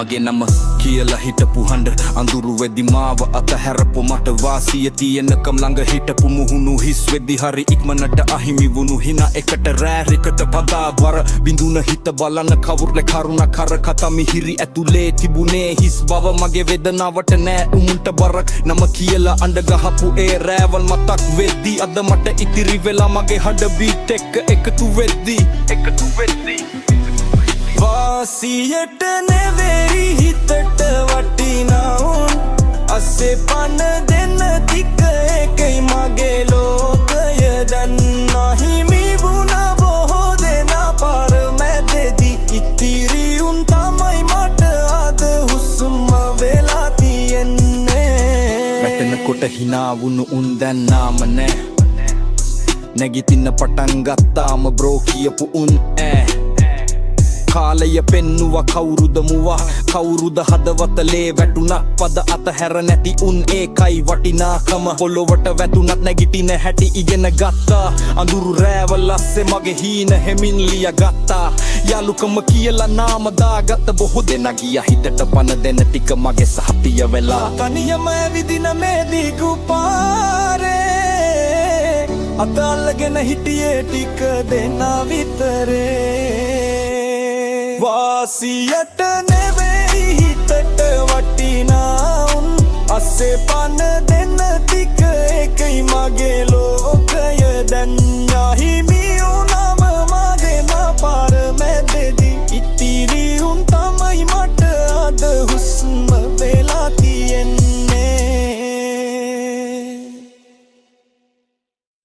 මගේ නම කියලා හිටපු හඬ අඳුරු වෙදි මාව අතහැරපු මට වාසිය තියෙනකම් ළඟ හිටපු මුහුණු හිස් වෙදි හරි ඉක්මනට අහිමි වුණු හිනා එකට රෑරිකට පදා වර බිඳුන හිත බලන කවුරුලේ කරුණා කර කතා මිහිරි ඇතුලේ තිබුණේ හිස් බව මගේ වේදනාවට නෑ උමුන්ට බරක් නම කියලා අඬ ගහපු ඒ රෑවල් මතක් වෙද්දි අද මට ඉතිරි වෙලා මගේ හඬ බීට් එක එකතු වෙද්දි වාසියට නෙවෙයි හිතට වටිනා උන් අස්සේ පන දෙන්න තික එකයි මගේ ලෝකය දැන් අහිමි වුණා බොහෝ දෙනා පාර මැදදී ඉතිරි උන් තමයි මට අද හුස්ම වෙලා තියෙන්නේ වැටෙනකොට හිනා වුණු උන් දැන් නාම නෑ නැගිටින්න පටන් ගත්තාම බ්‍රෝ කියපු උන් කාලය පෙන්නුවා කවුරුද මුවා කවුරුද හදවතලේ වැටුණත් පද අතහැර නැති උන් ඒකයි වටිනාකම පොළොවට වැටුණත් නැගිටින හැටි ඉගෙන ගත්තා අඳුරු රෑවල් අස්සේ මගේ හීන හෙමින් ලියගත්තා යාළුකම කියලා නාම දාගත්ත බොහෝ දෙනා ගියා හිතට පන දෙන ටික මගේ සහතිය වෙලා තනියම ඇවිදින මේ දිගු පාරේ අතල්ගෙන හිටියේ ටික දෙනා විතරේ වාසියට නෙවෙයි හිතට වටිනා උන් අස්සේ පන දෙන්න ටික එකයි මගේ ලෝකය දැන් අහිමි උන